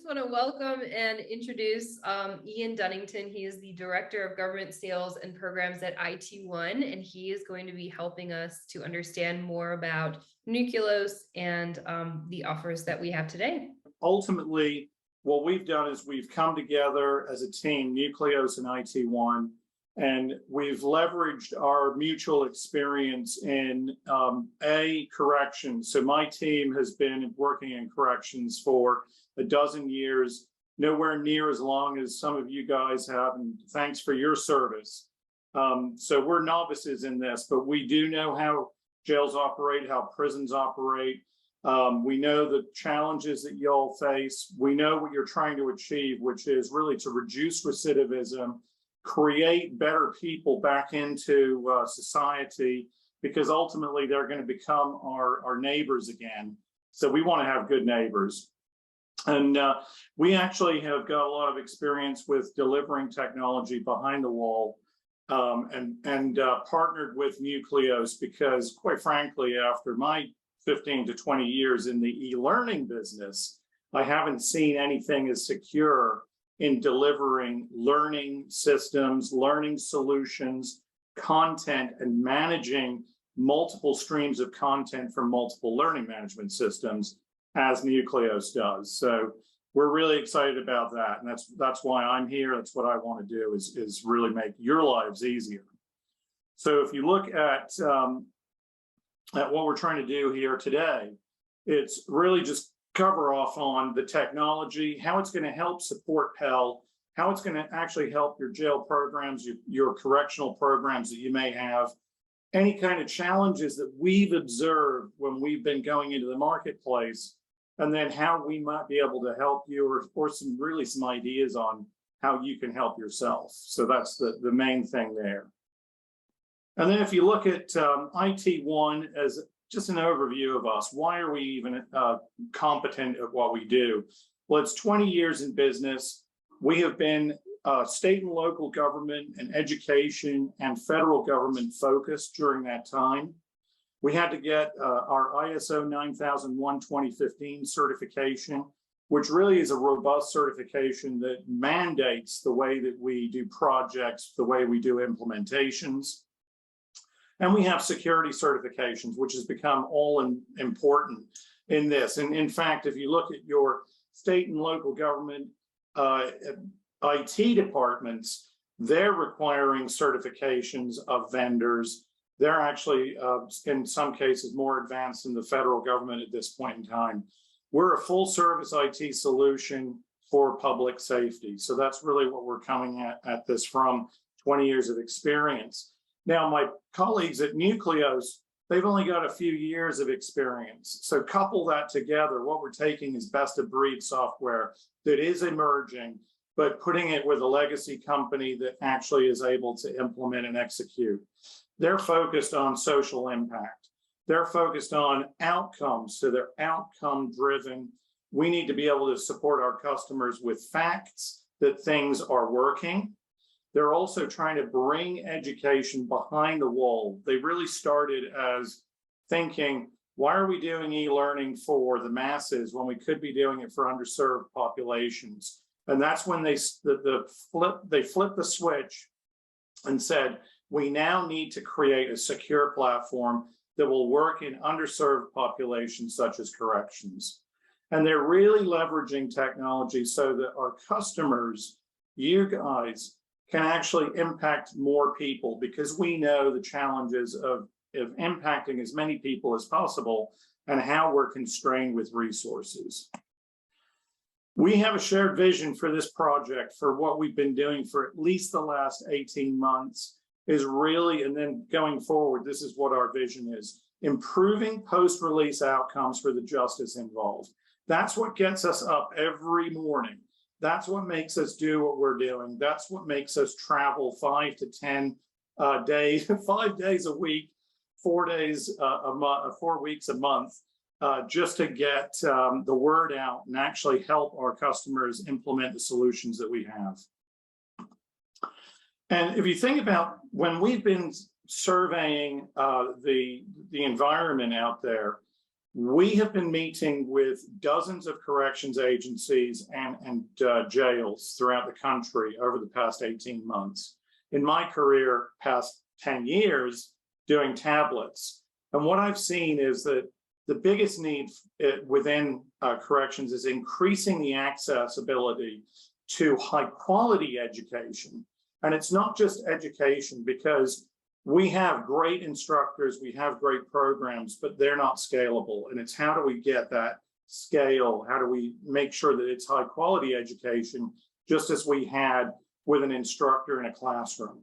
want to welcome and introduce Ian Dunnington. He is the Director of Government Sales and Programs at IT1, and he is going to be helping us to understand more about Nucleos and the offers that we have today. Ultimately, what we've done is we've come together as a team, Nucleos and IT1, and we've leveraged our mutual experience in corrections. So my team has been working in corrections for a dozen years, nowhere near as long as some of you guys have, and thanks for your service. So we're novices in this, but we do know how jails operate, how prisons operate. We know the challenges that y'all face. We know what you're trying to achieve, which is really to reduce recidivism, create better people back into society, because ultimately they're going to become our neighbors again. So we want to have good neighbors. And we actually have got a lot of experience with delivering technology behind the wall and partnered with Nucleos because, quite frankly, after my 15 to 20 years in the e-learning business, I haven't seen anything as secure in delivering learning systems, learning solutions, content, and managing multiple streams of content from multiple learning management systems as Nucleos does. So we're really excited about that. And that's why I'm here. That's what I want to do is really make your lives easier. So if you look at what we're trying to do here today, it's really just cover off on the technology, how it's going to help support Pell, how it's going to actually help your jail programs, your correctional programs that you may have, any kind of challenges that we've observed when we've been going into the marketplace, and then how we might be able to help you, or some ideas on how you can help yourself. So that's the main thing there. And then if you look at IT1 as just an overview of us, why are we even competent at what we do? Well, it's 20 years in business. We have been state and local government and education and federal government focused during that time. We had to get our ISO 9001:2015 certification, which really is a robust certification that mandates the way that we do projects, the way we do implementations. And we have security certifications, which has become all important in this. And in fact, if you look at your state and local government IT departments, they're requiring certifications of vendors. They're actually, in some cases, more advanced than the federal government at this point in time. We're a full service IT solution for public safety. So that's really what we're coming at this from, 20 years of experience. Now, my colleagues at Nucleos, they've only got a few years of experience. So couple that together, what we're taking is best of breed software that is emerging, but putting it with a legacy company that actually is able to implement and execute. They're focused on social impact. They're focused on outcomes, so they're outcome driven. We need to be able to support our customers with facts that things are working. They're also trying to bring education behind the wall. They really started as thinking, why are we doing e-learning for the masses when we could be doing it for underserved populations? And that's when they flipped the switch and said, we now need to create a secure platform that will work in underserved populations such as corrections. And they're really leveraging technology so that our customers, you guys, can actually impact more people, because we know the challenges of impacting as many people as possible and how we're constrained with resources. We have a shared vision for this project, for what we've been doing for at least the last 18 months is really, and then going forward, this is what our vision is: improving post-release outcomes for the justice involved. That's what gets us up every morning. That's what makes us do what we're doing. That's what makes us travel 5 to 10 days, 5 days a week, 4 days a month, 4 weeks a month, just to get the word out and actually help our customers implement the solutions that we have. And if you think about when we've been surveying the environment out there, We have been meeting with dozens of corrections agencies and jails throughout the country over the past 18 months. In my career, past 10 years, doing tablets. And what I've seen is that the biggest need within corrections is increasing the accessibility to high quality education. And it's not just education, because we have great instructors, we have great programs, but they're not scalable. And it's how do we get that scale? How do we make sure that it's high quality education, just as we had with an instructor in a classroom?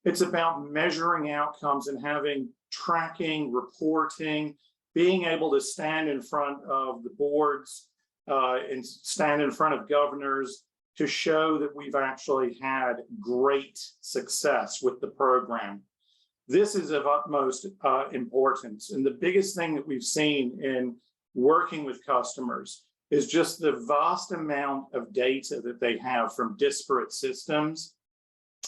It's about measuring outcomes and having tracking, reporting, being able to stand in front of the boards and stand in front of governors to show that we've actually had great success with the program. This is of utmost importance. And the biggest thing that we've seen in working with customers is just the vast amount of data that they have from disparate systems,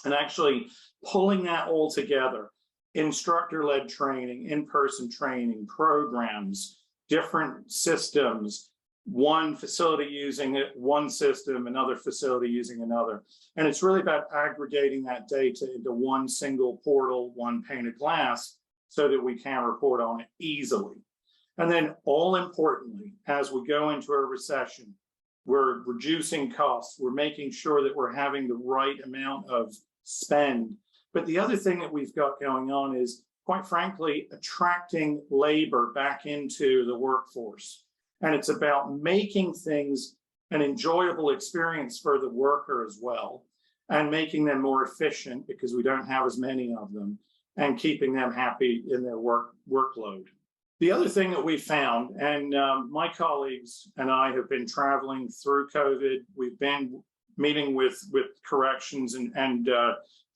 and actually pulling that all together. Instructor-led training, in-person training, programs, different systems, one facility using it, one system, another facility using another. And it's really about aggregating that data into one single portal, one pane of glass, so that we can report on it easily. And then, all importantly, as we go into a recession, we're reducing costs, we're making sure that we're having the right amount of spend. But the other thing that we've got going on is, quite frankly, attracting labor back into the workforce. And it's about making things an enjoyable experience for the worker as well, and making them more efficient because we don't have as many of them, and keeping them happy in their workload. The other thing that we found, and my colleagues and I have been traveling through COVID, we've been meeting with corrections and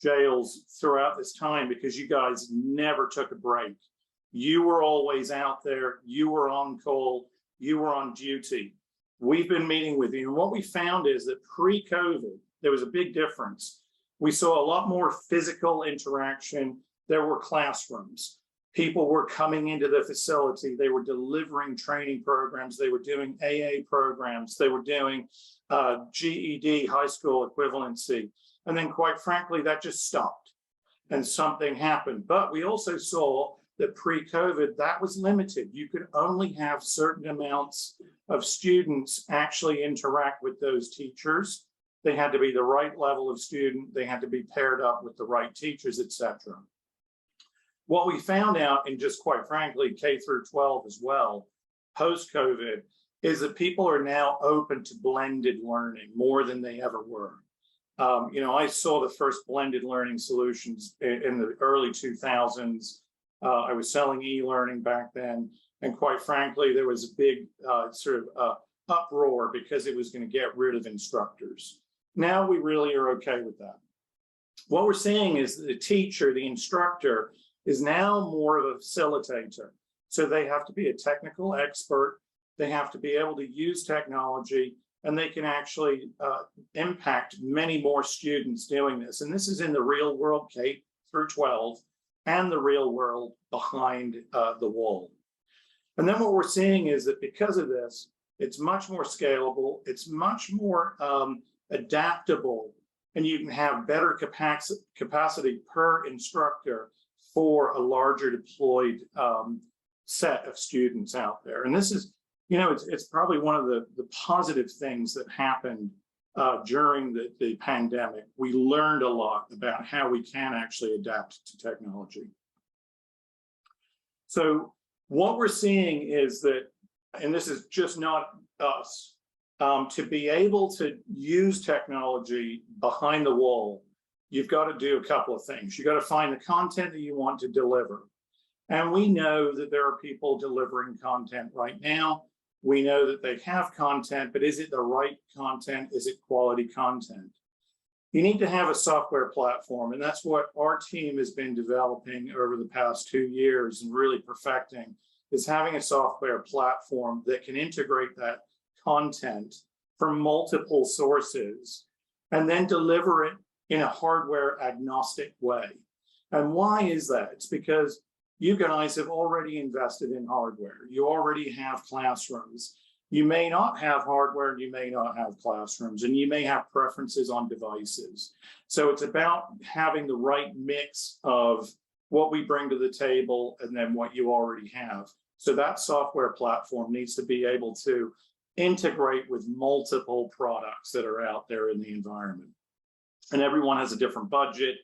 jails throughout this time, because you guys never took a break. You were always out there, you were on call, you were on duty. We've been meeting with you. And what we found is that pre-COVID, there was a big difference. We saw a lot more physical interaction. There were classrooms. People were coming into the facility. They were delivering training programs. They were doing AA programs. They were doing GED, high school equivalency. And then, quite frankly, that just stopped and something happened. But we also saw that pre-COVID, that was limited. You could only have certain amounts of students actually interact with those teachers. They had to be the right level of student. They had to be paired up with the right teachers, etc. What we found out, and just quite frankly, K through 12 as well, post-COVID, is that people are now open to blended learning more than they ever were. I saw the first blended learning solutions in the early 2000s. I was selling e-learning back then, and quite frankly, there was a big uproar because it was going to get rid of instructors. Now we really are okay with that. What we're seeing is the teacher, the instructor, is now more of a facilitator. So they have to be a technical expert, they have to be able to use technology, and they can actually impact many more students doing this. And this is in the real world, K through 12, and the real world behind the wall. And then what we're seeing is that because of this, it's much more scalable, it's much more adaptable, and you can have better capacity per instructor for a larger deployed set of students out there. And this is, it's probably one of the positive things that happened during the pandemic. We learned a lot about how we can actually adapt to technology. So what we're seeing is that, and this is just not us, to be able to use technology behind the wall, you've got to do a couple of things. You got to find the content that you want to deliver. And we know that there are people delivering content right now. We know that they have content, but is it the right content? Is it quality content? You need to have a software platform, and that's what our team has been developing over the past 2 years and really perfecting, is having a software platform that can integrate that content from multiple sources and then deliver it in a hardware agnostic way. And why is that? It's because you guys have already invested in hardware. You already have classrooms. You may not have hardware, you may not have classrooms, and you may have preferences on devices. So it's about having the right mix of what we bring to the table and then what you already have. So that software platform needs to be able to integrate with multiple products that are out there in the environment. And everyone has a different budget.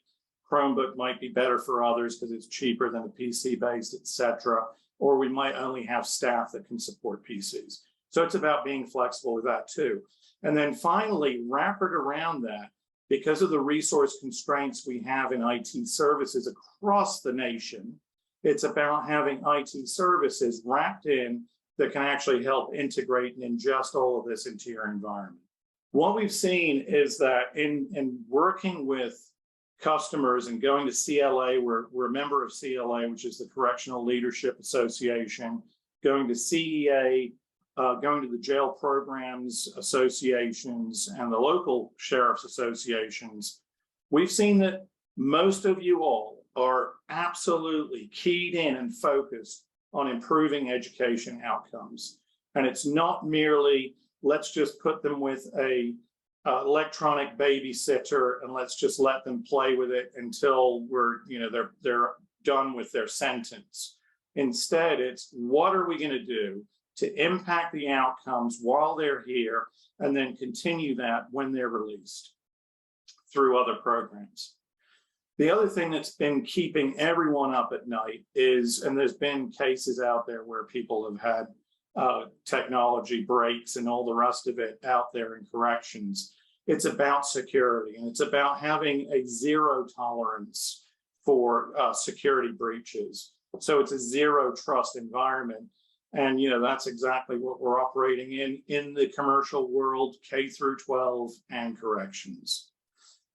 Chromebook might be better for others because it's cheaper than a PC based, et cetera. Or we might only have staff that can support PCs. So it's about being flexible with that too. And then finally, wrap it around that, because of the resource constraints we have in IT services across the nation, it's about having IT services wrapped in that can actually help integrate and ingest all of this into your environment. What we've seen is that in working with customers and going to CLA, we're a member of CLA, which is the Correctional Leadership Association, going to CEA, going to the jail programs associations and the local sheriff's associations, we've seen that most of you all are absolutely keyed in and focused on improving education outcomes. And it's not merely, let's just put them with a electronic babysitter and let's just let them play with it until they're done with their sentence. Instead, it's what are we going to do to impact the outcomes while they're here and then continue that when they're released through other programs. The other thing that's been keeping everyone up at night is, and there's been cases out there where people have had technology breaks and all the rest of it out there in corrections. It's about security, and it's about having a zero tolerance for security breaches. So it's a zero trust environment. And that's exactly what we're operating in the commercial world, K through 12 and corrections.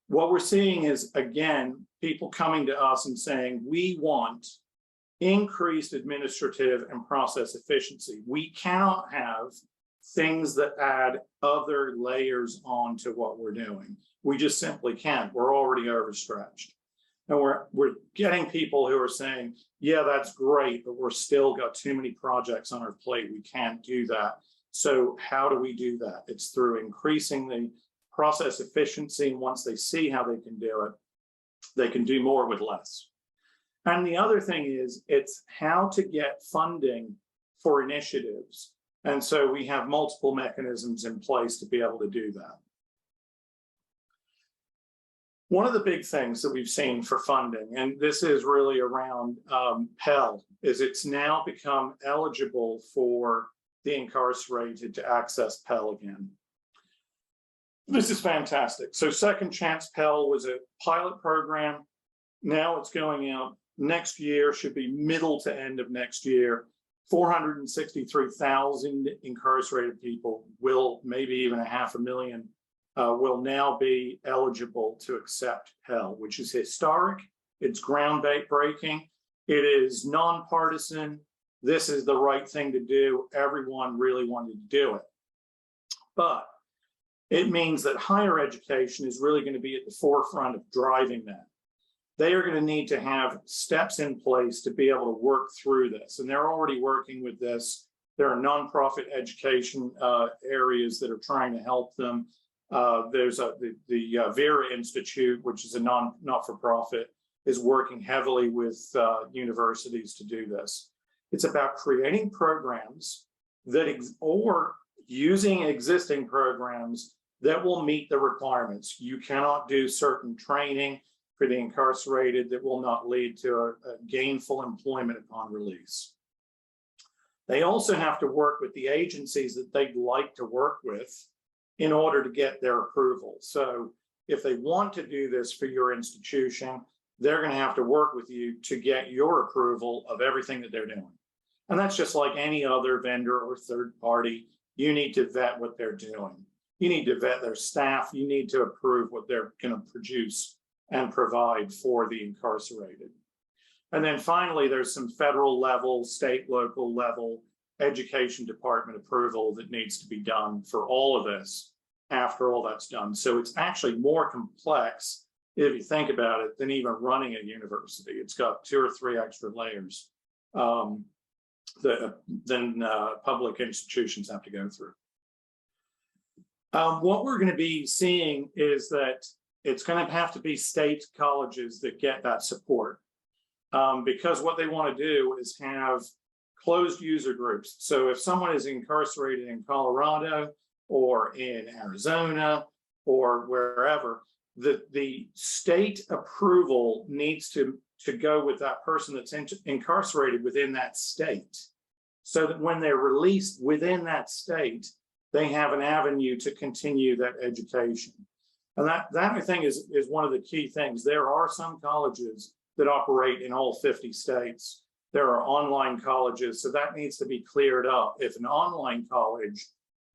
What we're seeing is, again, people coming to us and saying, we want increased administrative and process efficiency. We cannot have things that add other layers onto what we're doing. We just simply can't. We're already overstretched. And we're getting people who are saying, yeah, that's great, but we're still got too many projects on our plate. We can't do that. So how do we do that? It's through increasing the process efficiency. And once they see how they can do it, they can do more with less. And the other thing is, it's how to get funding for initiatives. And so we have multiple mechanisms in place to be able to do that. One of the big things that we've seen for funding, and this is really around Pell, is it's now become eligible for the incarcerated to access Pell again. This is fantastic. So Second Chance Pell was a pilot program. Now it's going out next year, should be middle to end of next year. 463,000 incarcerated people will, maybe even 500,000, will now be eligible to accept Pell, which is historic. It's groundbreaking. It is nonpartisan. This is the right thing to do. Everyone really wanted to do it. But it means that higher education is really going to be at the forefront of driving that. They are going to need to have steps in place to be able to work through this. And they're already working with this. There are nonprofit education areas that are trying to help them. There's the Vera Institute, which is a not-for-profit, is working heavily with universities to do this. It's about creating programs that or using existing programs that will meet the requirements. You cannot do certain training for the incarcerated that will not lead to a gainful employment upon release. They also have to work with the agencies that they'd like to work with in order to get their approval. So if they want to do this for your institution, they're going to have to work with you to get your approval of everything that they're doing. And that's just like any other vendor or third party. You need to vet what they're doing. You need to vet their staff. You need to approve what they're going to produce and provide for the incarcerated. And then finally, there's some federal level, state, local level education department approval that needs to be done for all of this after all that's done. So it's actually more complex if you think about it, than even running a university. It's got 2 or 3 extra layers than public institutions have to go through. What we're going to be seeing is that it's going to have to be state colleges that get that support, because what they want to do is have closed user groups. So if someone is incarcerated in Colorado or in Arizona or wherever, the state approval needs to go with that person that's incarcerated within that state, so that when they're released within that state, they have an avenue to continue that education. And that I think is one of the key things. There are some colleges that operate in all 50 states. There are online colleges, so that needs to be cleared up. If an online college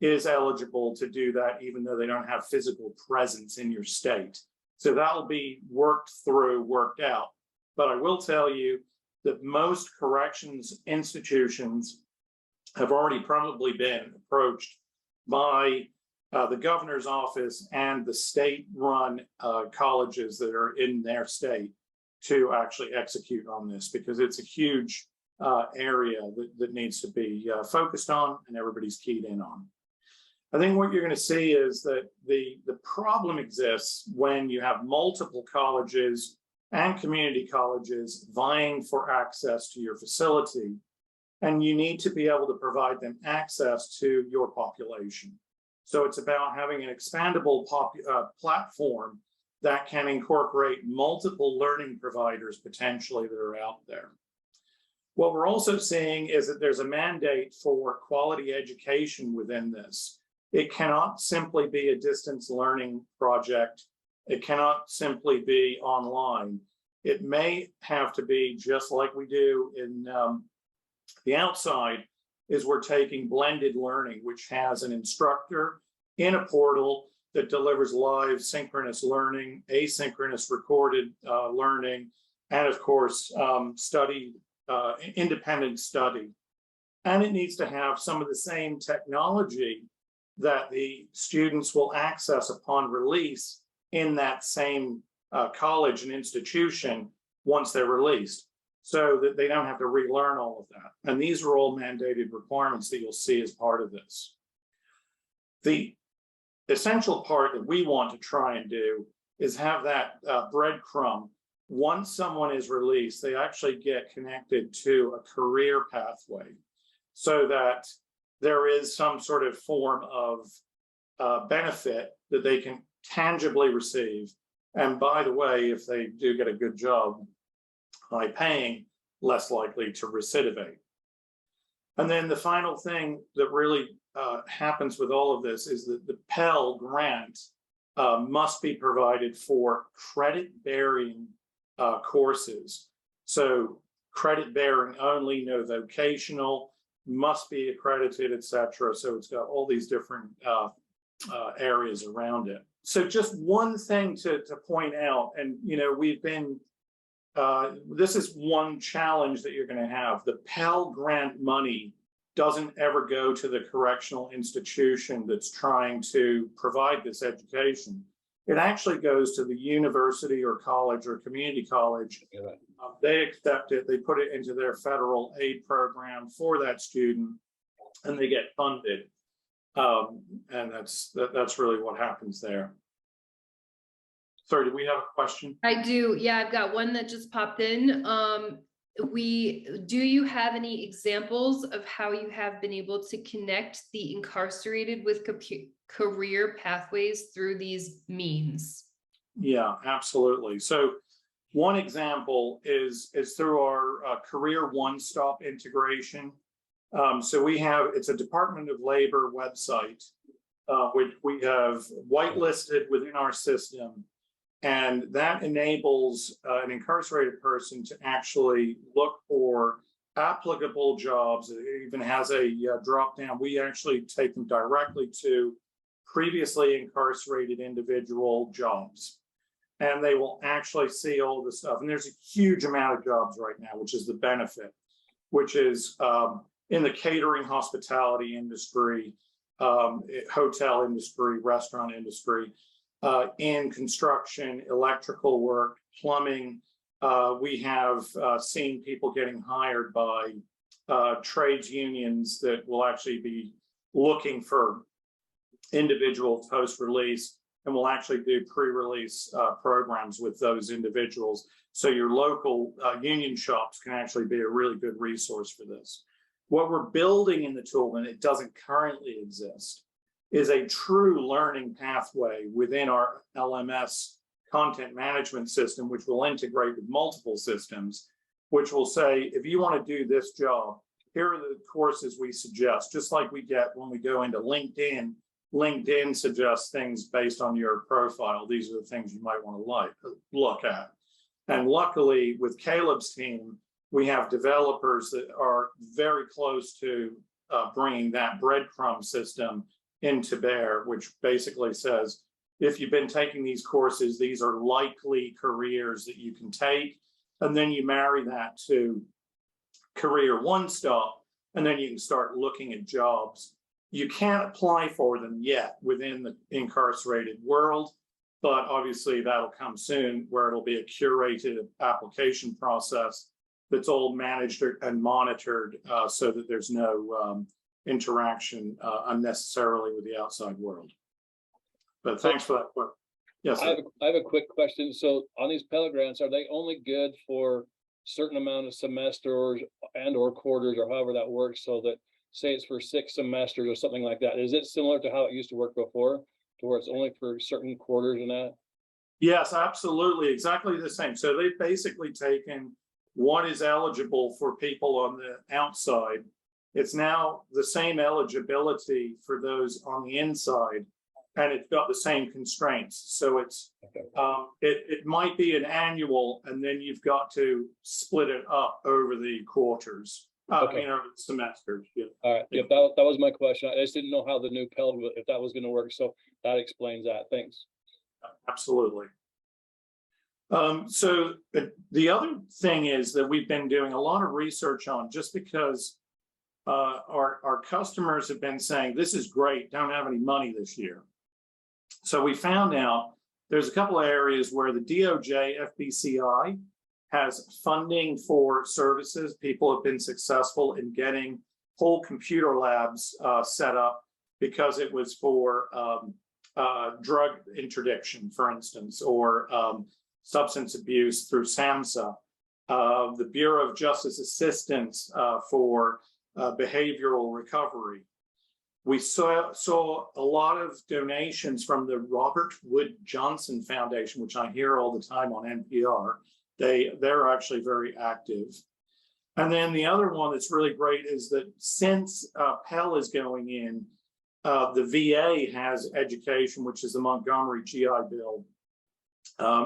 is eligible to do that, even though they don't have physical presence in your state. So that'll be worked out. But I will tell you that most corrections institutions have already probably been approached by the governor's office and the state-run colleges that are in their state to actually execute on this, because it's a huge area that needs to be focused on and everybody's keyed in on. I think what you're going to see is that the problem exists when you have multiple colleges and community colleges vying for access to your facility, and you need to be able to provide them access to your population. So it's about having an expandable platform that can incorporate multiple learning providers potentially that are out there. What we're also seeing is that there's a mandate for quality education within this. It cannot simply be a distance learning project. It cannot simply be online. It may have to be just like we do in the outside, is we're taking blended learning, which has an instructor in a portal that delivers live synchronous learning, asynchronous recorded learning, and of course, independent study. And it needs to have some of the same technology that the students will access upon release in that same college and institution once they're released, so that they don't have to relearn all of that. And these are all mandated requirements that you'll see as part of this. The essential part that we want to try and do is have that breadcrumb. Once someone is released, they actually get connected to a career pathway, so that there is some sort of form of benefit that they can tangibly receive. And by the way, if they do get a good job, high paying, less likely to recidivate. And then the final thing that really happens with all of this is that the Pell Grant must be provided for credit-bearing courses. So credit-bearing only, no vocational, must be accredited, et cetera. So it's got all these different areas around it. So just one thing to point out, and we've been, this is one challenge that you're going to have. The Pell Grant money doesn't ever go to the correctional institution that's trying to provide this education. It actually goes to the university or college or community college. They accept it, they put it into their federal aid program for that student, and they get funded. And that's really what happens there. Sorry, do we have a question? I do. Yeah, I've got one that just popped in. Do you have any examples of how you have been able to connect the incarcerated with career pathways through these means? Yeah, absolutely. So one example is through our career one-stop integration. So it's a Department of Labor website, which we have whitelisted within our system. And that enables an incarcerated person to actually look for applicable jobs. It even has a drop down. We actually take them directly to previously incarcerated individual jobs. And they will actually see all the stuff. And there's a huge amount of jobs right now, which is the benefit, which is in the catering, hospitality industry, hotel industry, restaurant industry. in construction, electrical work, plumbing. We have seen people getting hired by trades unions that will actually be looking for individuals post-release, and will actually do pre-release programs with those individuals. So your local union shops can actually be a really good resource for this. What we're building in the tool, and it doesn't currently exist, is a true learning pathway within our LMS content management system, which will integrate with multiple systems, which will say, if you want to do this job, here are the courses we suggest, just like we get when we go into LinkedIn. LinkedIn suggests things based on your profile. These are the things you might want to look at. And luckily, with Caleb's team, we have developers that are very close to bringing that breadcrumb system into bear, which basically says, if you've been taking these courses, these are likely careers that you can take. And then you marry that to Career One Stop, and then you can start looking at jobs. You can't apply for them yet within the incarcerated world, but obviously that'll come soon, where it'll be a curated application process that's all managed and monitored so that there's no interaction unnecessarily with the outside world. But thanks for that. Yes, I have a quick question. So on these Pell Grants, are they only good for certain amount of semesters and or quarters, or however that works, so that say it's for 6 semesters or something like that? Is it similar to how it used to work before, to where it's only for certain quarters and that? Yes, absolutely. Exactly the same. So they've basically taken what is eligible for people on the outside. It's now the same eligibility for those on the inside, and it's got the same constraints. So it's it might be an annual, and then you've got to split it up over the quarters. Okay. Over the semesters. Yeah. All right. Yep, that was my question. I just didn't know how the new Pell, if that was going to work. So that explains that. Thanks. Absolutely. So the other thing is that we've been doing a lot of research on, just because our customers have been saying, this is great, don't have any money this year. So we found out there's a couple of areas where the DOJ FBCI has funding for services. People have been successful in getting whole computer labs set up, because it was for drug interdiction, for instance, or substance abuse through SAMHSA, the Bureau of Justice Assistance for behavioral recovery. We saw a lot of donations from the Robert Wood Johnson Foundation, which I hear all the time on NPR. They're actually very active. And then the other one that's really great is that since Pell is going in, the VA has education, which is the Montgomery GI Bill.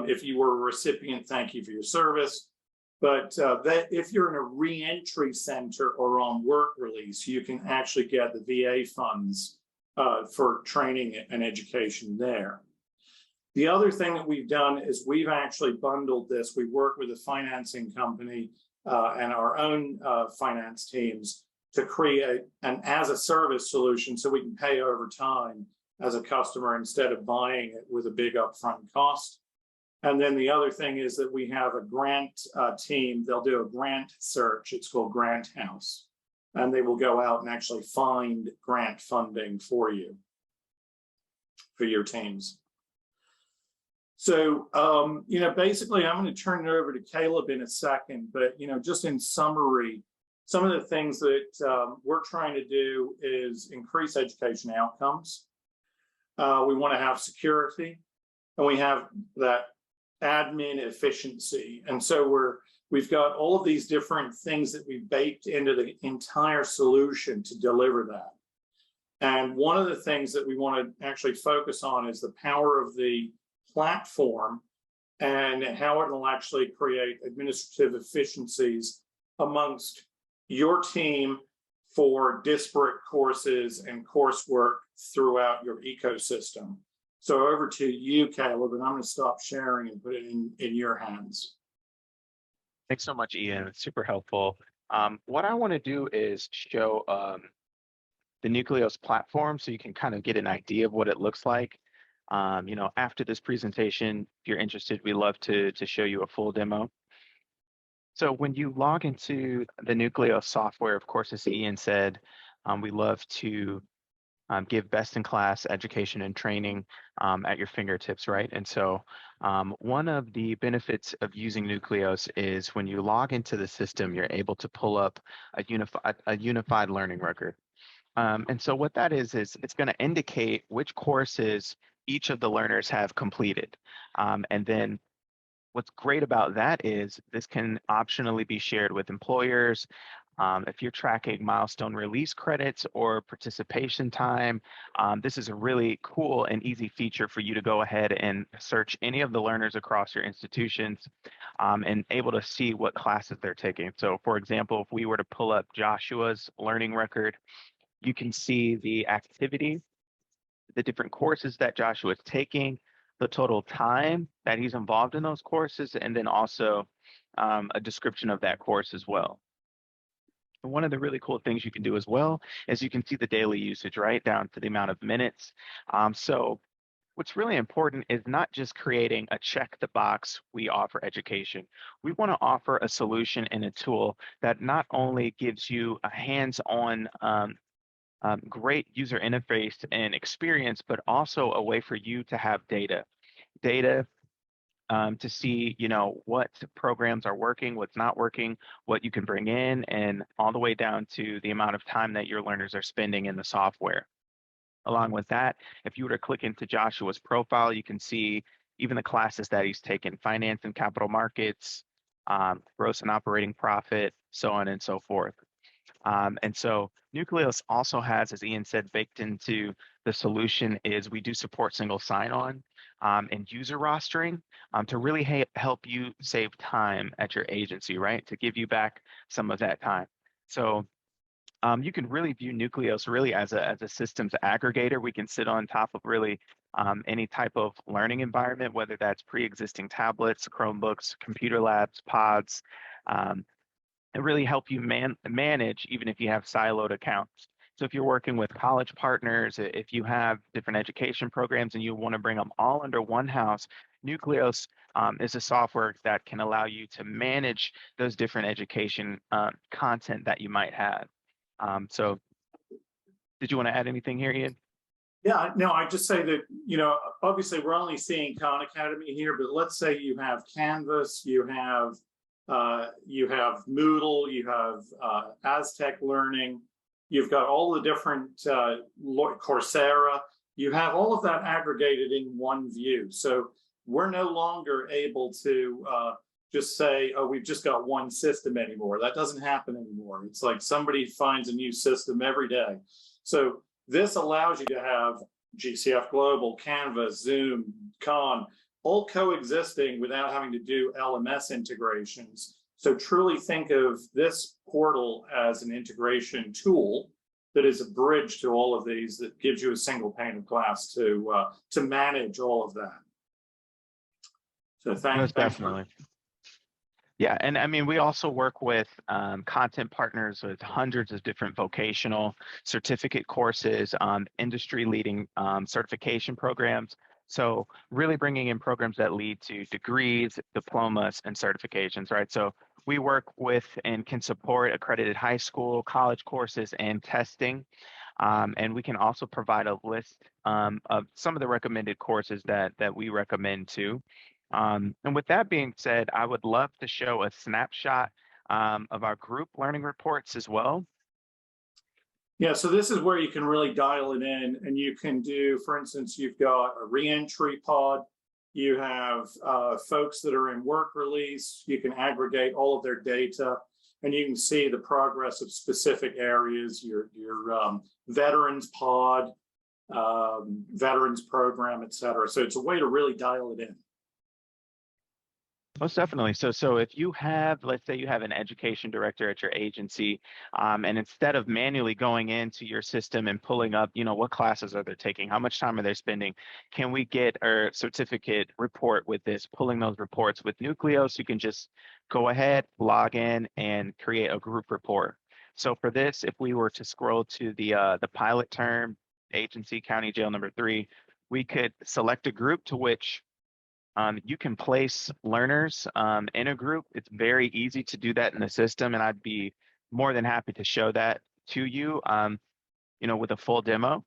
If you were a recipient, thank you for your service. But that if you're in a reentry center or on work release, you can actually get the VA funds for training and education there. The other thing that we've done is we've actually bundled this. We work with a financing company and our own finance teams to create an as-a-service solution, so we can pay over time as a customer instead of buying it with a big upfront cost. And then the other thing is that we have a grant team. They'll do a grant search. It's called Grant House. And they will go out and actually find grant funding for you, for your teams. So, basically, I'm going to turn it over to Caleb in a second. But, just in summary, some of the things that we're trying to do is increase education outcomes. We want to have security, and we have that admin efficiency. And so we've got all of these different things that we baked into the entire solution to deliver that. And one of the things that we want to actually focus on is the power of the platform and how it will actually create administrative efficiencies amongst your team for disparate courses and coursework throughout your ecosystem. So over to you, Caleb, and I'm going to stop sharing and put it in your hands. Thanks so much, Ian. It's super helpful. What I want to do is show the Nucleos platform so you can kind of get an idea of what it looks like. After this presentation, if you're interested, we love to show you a full demo. So when you log into the Nucleos software, of course, as Ian said, we love to give best-in-class education and training at your fingertips, right? And so one of the benefits of using Nucleos is when you log into the system, you're able to pull up a unified learning record. And so what that is it's going to indicate which courses each of the learners have completed. And then what's great about that is this can optionally be shared with employers. If you're tracking milestone release credits or participation time, this is a really cool and easy feature for you to go ahead and search any of the learners across your institutions and able to see what classes they're taking. So for example, if we were to pull up Joshua's learning record, you can see the activity, the different courses that Joshua is taking, the total time that he's involved in those courses, and then also a description of that course as well. And one of the really cool things you can do as well is you can see the daily usage, right, down to the amount of minutes. So what's really important is not just creating a check the box, we offer education. We want to offer a solution and a tool that not only gives you a hands-on great user interface and experience, but also a way for you to have data to see, what programs are working, what's not working, what you can bring in, and all the way down to the amount of time that your learners are spending in the software. Along with that, if you were to click into Joshua's profile, you can see even the classes that he's taken: finance and capital markets, gross and operating profit, so on and so forth. And so Nucleos also has, as Ian said, baked into the solution is we do support single sign-on and user rostering to really help you save time at your agency, right? To give you back some of that time. So you can really view Nucleos really as a systems aggregator. We can sit on top of really any type of learning environment, whether that's pre-existing tablets, Chromebooks, computer labs, pods, and really help you manage even if you have siloed accounts. So if you're working with college partners, if you have different education programs and you want to bring them all under one house, Nucleos is a software that can allow you to manage those different education content that you might have. So did you want to add anything here, Ian? Yeah, no, I just say that, obviously we're only seeing Khan Academy here, but let's say you have Canvas, you have Moodle, you have Aztec Learning, you've got all the different Coursera, you have all of that aggregated in one view. So we're no longer able to just say, oh, we've just got one system anymore. That doesn't happen anymore. It's like somebody finds a new system every day. So this allows you to have GCF Global, Canvas, Zoom, Khan, all coexisting without having to do LMS integrations. So truly think of this portal as an integration tool that is a bridge to all of these, that gives you a single pane of glass to manage all of that. So thanks. Definitely. Yeah, and I mean, we also work with content partners with hundreds of different vocational certificate courses, industry-leading certification programs. So really bringing in programs that lead to degrees, diplomas, and certifications, right? So we work with and can support accredited high school, college courses, and testing. And we can also provide a list of some of the recommended courses that we recommend too. And with that being said, I would love to show a snapshot of our group learning reports as well. Yeah, so this is where you can really dial it in, and you can do, for instance, you've got a reentry pod, you have folks that are in work release, you can aggregate all of their data, and you can see the progress of specific areas, your veterans pod, veterans program, et cetera. So it's a way to really dial it in. Most definitely. So if you have, let's say you have an education director at your agency, and instead of manually going into your system and pulling up, what classes are they taking, how much time are they spending, can we get a certificate report with this, pulling those reports with Nucleos? You can just go ahead, log in, and create a group report. So for this, if we were to scroll to the pilot term, agency, county jail number 3, we could select a group to which you can place learners in a group. It's very easy to do that in the system, and I'd be more than happy to show that to you, with a full demo.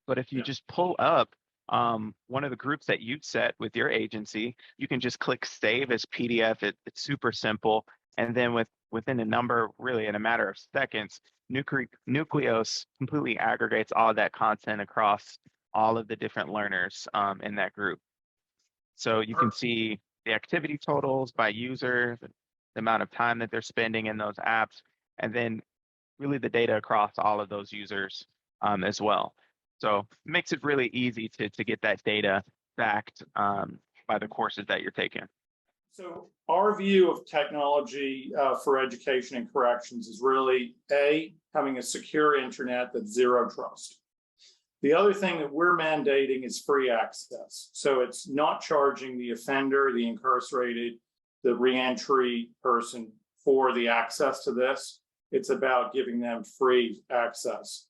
But if you just pull up one of the groups that you've set with your agency, you can just click Save as PDF. It's super simple. And then within in a matter of seconds, Nucleos completely aggregates all of that content across all of the different learners in that group. So you can see the activity totals by user, the amount of time that they're spending in those apps, and then really the data across all of those users as well. So it makes it really easy to get that data backed by the courses that you're taking. So our view of technology for education and corrections is really having a secure internet that's zero trust. The other thing that we're mandating is free access. So it's not charging the offender, the incarcerated, the reentry person for the access to this. It's about giving them free access.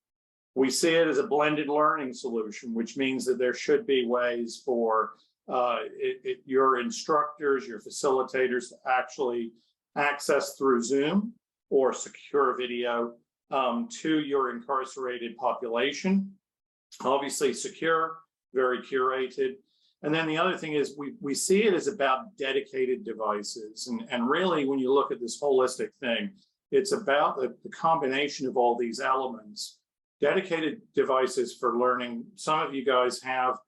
We see it as a blended learning solution, which means that there should be ways for your instructors, your facilitators to actually access through Zoom or secure video to your incarcerated population. Obviously secure, very curated. And then the other thing is we see it as about dedicated devices. And really, when you look at this holistic thing, it's about the combination of all these elements. Dedicated devices for learning. Some of you guys have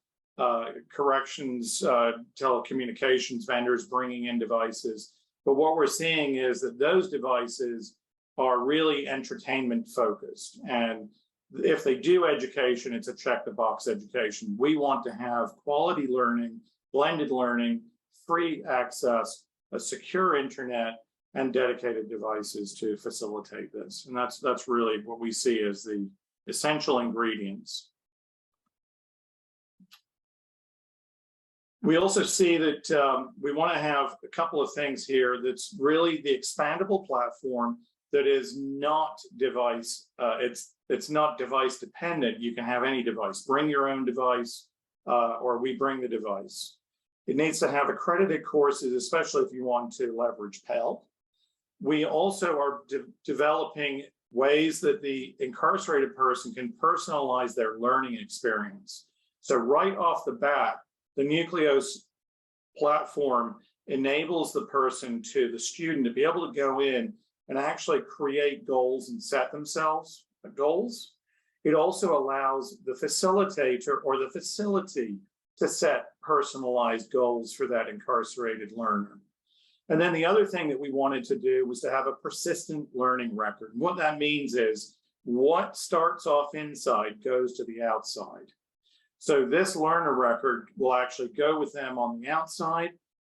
corrections, telecommunications vendors bringing in devices. But what we're seeing is that those devices are really entertainment focused. And if they do education, it's a check the box education. We want to have quality learning, blended learning, free access, a secure internet, and dedicated devices to facilitate this. And that's really what we see as the essential ingredients. We also see that we want to have a couple of things here that's really the expandable platform that is not device, it's not device dependent. You can have any device, bring your own device, or we bring the device. It needs to have accredited courses, especially if you want to leverage Pell. We also are developing ways that the incarcerated person can personalize their learning experience. So right off the bat, the Nucleos platform enables the student to be able to go in and actually create goals and set themselves goals. It also allows the facilitator or the facility to set personalized goals for that incarcerated learner. And then the other thing that we wanted to do was to have a persistent learning record. And what that means is what starts off inside goes to the outside. So this learner record will actually go with them on the outside,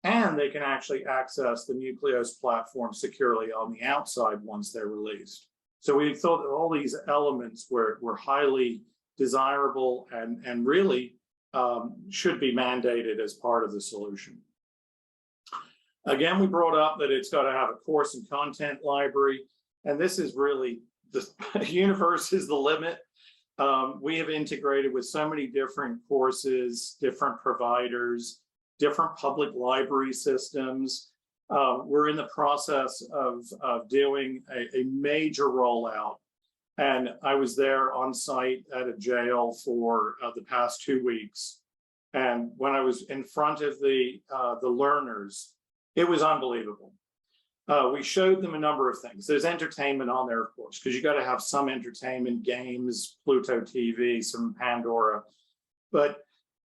and they can actually access the Nucleos platform securely on the outside once they're released. So we thought that all these elements were highly desirable and really should be mandated as part of the solution. Again, we brought up that it's got to have a course and content library, and this is really, the universe is the limit. We have integrated with so many different courses, different providers, different public library systems. We're in the process of doing a major rollout. And I was there on site at a jail for the past 2 weeks. And when I was in front of the learners, it was unbelievable. We showed them a number of things. There's entertainment on there, of course, because you got to have some entertainment, games, Pluto TV, some Pandora. But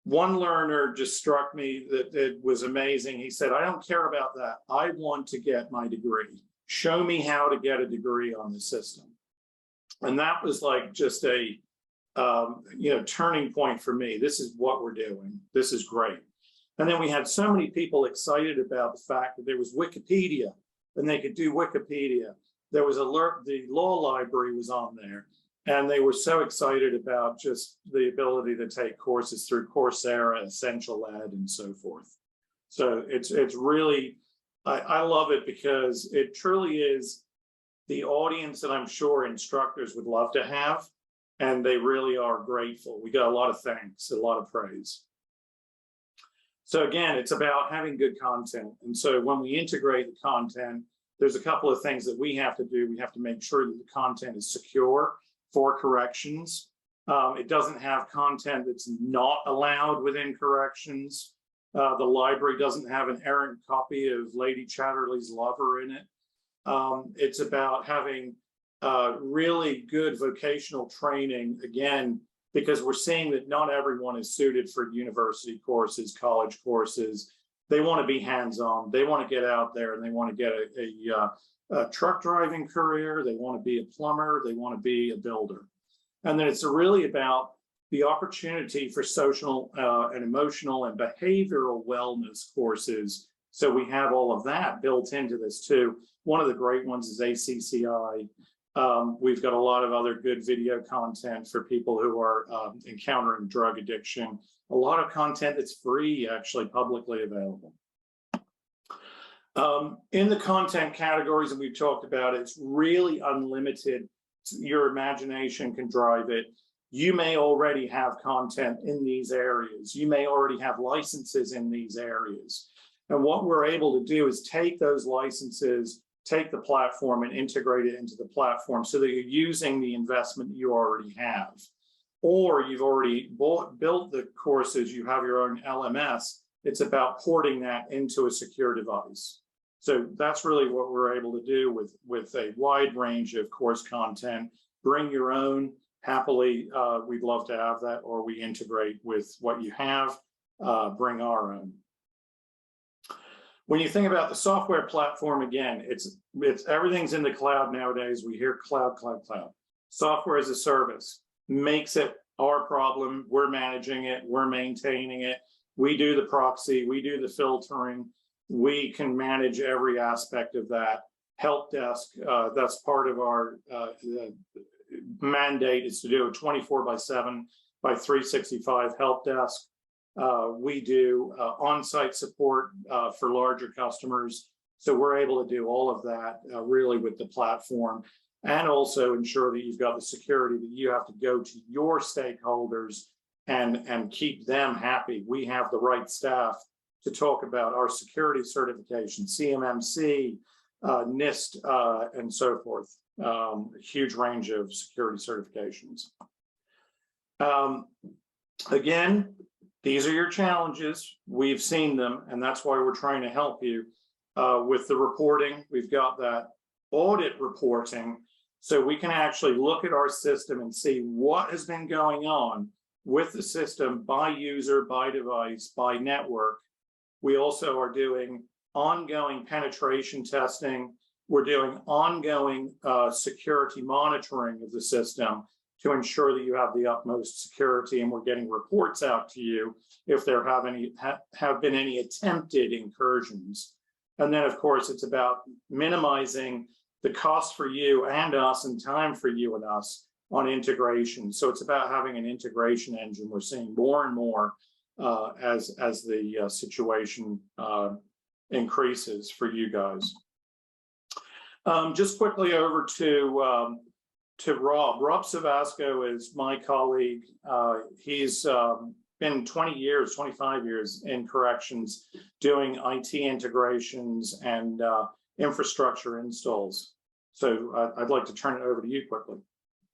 one learner just struck me that it was amazing. He said, I don't care about that. I want to get my degree. Show me how to get a degree on the system. And that was like just a turning point for me. This is what we're doing. This is great. And then we had so many people excited about the fact that there was Wikipedia and they could do Wikipedia. There was the law library was on there. And they were so excited about just the ability to take courses through Coursera, Essential Ed, and so forth. So it's really, I love it because it truly is the audience that I'm sure instructors would love to have. and they really are grateful. We got a lot of thanks, a lot of praise. So again, it's about having good content. And so when we integrate the content, there's a couple of things that we have to do. We have to make sure that the content is secure for corrections. It doesn't have content that's not allowed within corrections. The library doesn't have an errant copy of Lady Chatterley's Lover in it. It's about having really good vocational training, again, because we're seeing that not everyone is suited for university courses, college courses. They want to be hands-on. They want to get out there and they want to get a truck driving career. They want to be a plumber. They want to be a builder. And then it's really about the opportunity for social and emotional and behavioral wellness courses. So we have all of that built into this too. One of the great ones is ACCI. We've got a lot of other good video content for people who are encountering drug addiction. A lot of content that's free, actually publicly available. In the content categories that we've talked about, it's really unlimited. Your imagination can drive it. You may already have content in these areas. You may already have licenses in these areas. And what we're able to do is take those licenses, take the platform and integrate it into the platform so that you're using the investment that you already have. Or you've already built the courses, you have your own LMS. It's about porting that into a secure device. So that's really what we're able to do with a wide range of course content. Bring your own, happily, we'd love to have that, or we integrate with what you have, bring our own. When you think about the software platform, again, it's everything's in the cloud nowadays. We hear cloud, cloud, cloud. Software as a service makes it our problem. We're managing it. We're maintaining it. We do the proxy. We do the filtering. We can manage every aspect of that. Help desk, that's part of our mandate, is to do a 24/7 by 365 help desk. We do on-site support for larger customers. So we're able to do all of that really with the platform, and also ensure that you've got the security that you have to go to your stakeholders and keep them happy. We have the right staff to talk about our security certification, CMMC, NIST, and so forth. A huge range of security certifications. Again, these are your challenges. We've seen them, and that's why we're trying to help you with the reporting. We've got that audit reporting, so we can actually look at our system and see what has been going on with the system by user, by device, by network. We also are doing ongoing penetration testing. We're doing ongoing security monitoring of the system to ensure that you have the utmost security, and we're getting reports out to you if there have been any attempted incursions. And then, of course, it's about minimizing the cost for you and us and time for you and us on integration. So it's about having an integration engine. We're seeing more and more as the situation increases for you guys. Just quickly over to Rob. Rob Savasco is my colleague. He's been 20 years, 25 years in corrections doing IT integrations and infrastructure installs. So I'd like to turn it over to you quickly.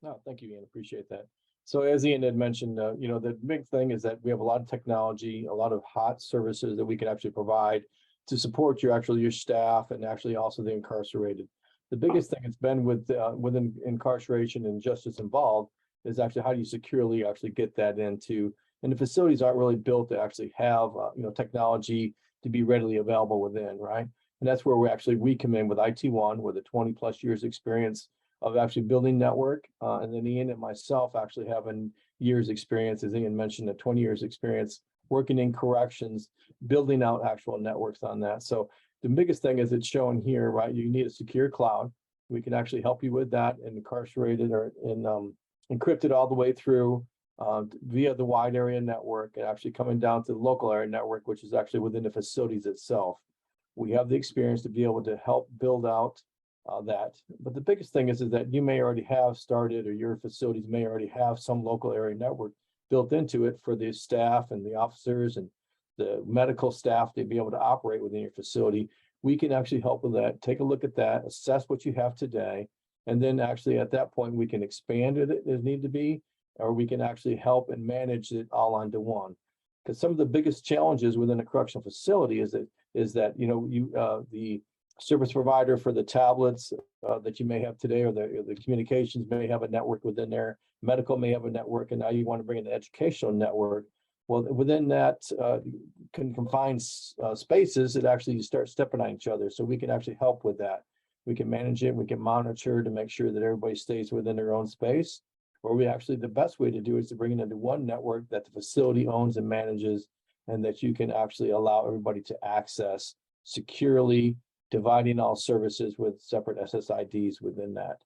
No, thank you, Ian. Appreciate that. So as Ian had mentioned, the big thing is that we have a lot of technology, a lot of hot services that we can actually provide to support your staff and actually also the incarcerated. The biggest thing it's been within incarceration and justice involved is actually how do you securely actually get that into, and the facilities aren't really built to actually have technology to be readily available within, right? And that's where we come in with IT1 with a 20+ years experience of actually building network, and then Ian and myself actually having years experience, as Ian mentioned, 20 years experience working in corrections, building out actual networks on that. So the biggest thing is it's shown here, right? You need a secure cloud. We can actually help you with that and incarcerated or encrypted all the way through via the wide area network, and actually coming down to the local area network, which is actually within the facilities itself. We have the experience to be able to help build out that. But the biggest thing is that you may already have started, or your facilities may already have some local area network built into it for the staff and the officers and the medical staff to be able to operate within your facility. We can actually help with that. Take a look at that, assess what you have today, and then actually at that point we can expand it as need to be, or we can actually help and manage it all onto one. Because some of the biggest challenges within a correctional facility is that the service provider for the tablets that you may have today, or the communications may have a network within there, medical may have a network, and now you want to bring in the educational network. Well, within that confined spaces, it actually you start stepping on each other. So we can actually help with that. We can manage it. We can monitor to make sure that everybody stays within their own space. Or we actually, the best way to do it is to bring it into one network that the facility owns and manages, and that you can actually allow everybody to access securely, dividing all services with separate SSIDs within that.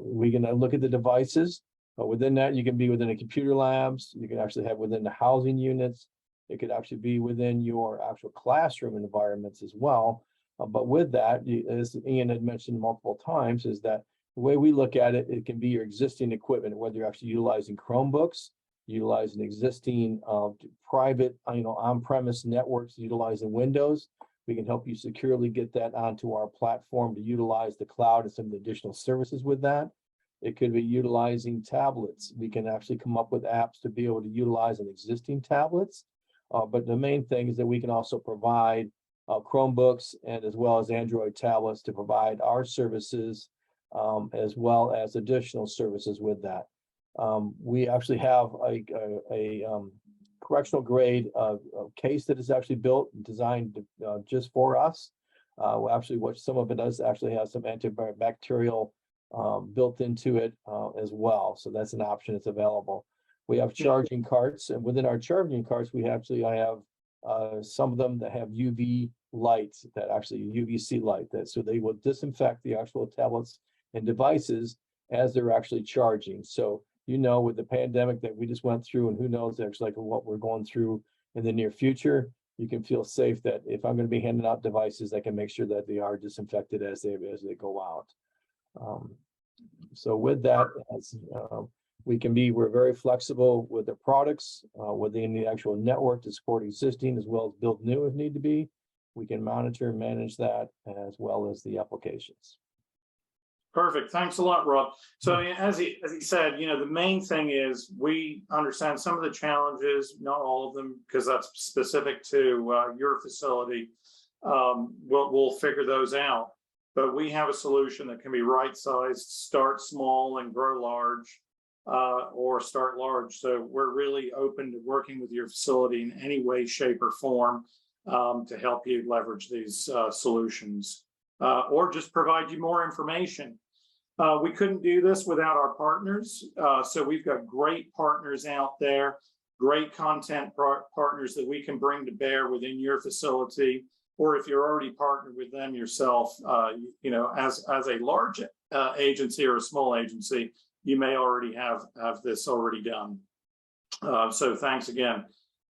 We can look at the devices. Within that, you can be within the computer labs. You can actually have within the housing units. It could actually be within your actual classroom environments as well. But with that, as Ian had mentioned multiple times, is that the way we look at it, it can be your existing equipment, whether you're actually utilizing Chromebooks, utilizing existing private, on-premise networks, utilizing Windows. We can help you securely get that onto our platform to utilize the cloud and some of the additional services with that. It could be utilizing tablets. We can actually come up with apps to be able to utilize an existing tablets. But the main thing is that we can also provide Chromebooks and as well as Android tablets to provide our services, as well as additional services with that. We actually have a correctional grade case that is actually built and designed just for us. What some of it does actually have some antibacterial built into it as well. So that's an option that's available. We have charging carts, and within our charging carts, I have some of them that have UV lights, that actually UVC light, so they will disinfect the actual tablets and devices as they're actually charging. So, with the pandemic that we just went through, and who knows actually what we're going through in the near future, you can feel safe that if I'm going to be handing out devices, I can make sure that they are disinfected as they go out. So with that, we're very flexible with the products within the actual network to support existing as well as build new if need to be. We can monitor and manage that as well as the applications. Perfect. Thanks a lot, Rob. So as he said, the main thing is we understand some of the challenges, not all of them, because that's specific to your facility. We'll figure those out. But we have a solution that can be right-sized, start small and grow large, or start large. So we're really open to working with your facility in any way, shape, or form to help you leverage these solutions, or just provide you more information. We couldn't do this without our partners. So we've got great partners out there, great content partners that we can bring to bear within your facility. Or if you're already partnered with them yourself, as a large agency or a small agency, you may already have this already done. So thanks again.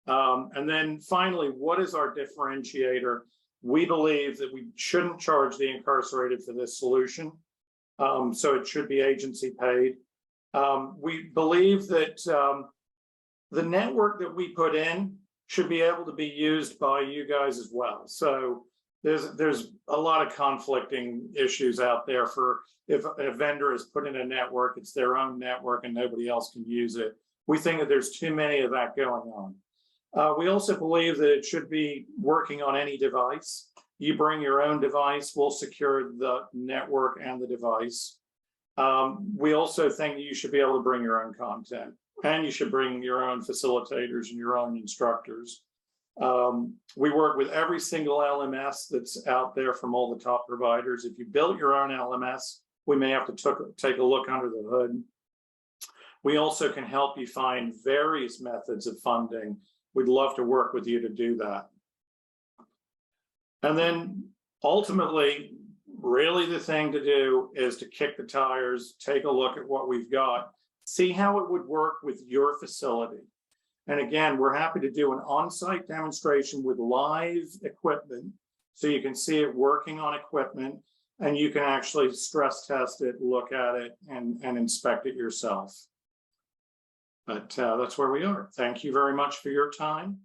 And then finally, what is our differentiator? We believe that we shouldn't charge the incarcerated for this solution. So it should be agency paid. We believe that the network that we put in should be able to be used by you guys as well. So there's a lot of conflicting issues out there for if a vendor has put in a network, it's their own network and nobody else can use it. We think that there's too many of that going on. We also believe that it should be working on any device. You bring your own device, we'll secure the network and the device. We also think that you should be able to bring your own content, and you should bring your own facilitators and your own instructors. We work with every single LMS that's out there from all the top providers. If you built your own LMS, we may have to take a look under the hood. We also can help you find various methods of funding. We'd love to work with you to do that. And then ultimately, really the thing to do is to kick the tires, take a look at what we've got, see how it would work with your facility. And again, we're happy to do an on-site demonstration with live equipment so you can see it working on equipment. and you can actually stress test it, look at it, and inspect it yourself. But that's where we are. Thank you very much for your time.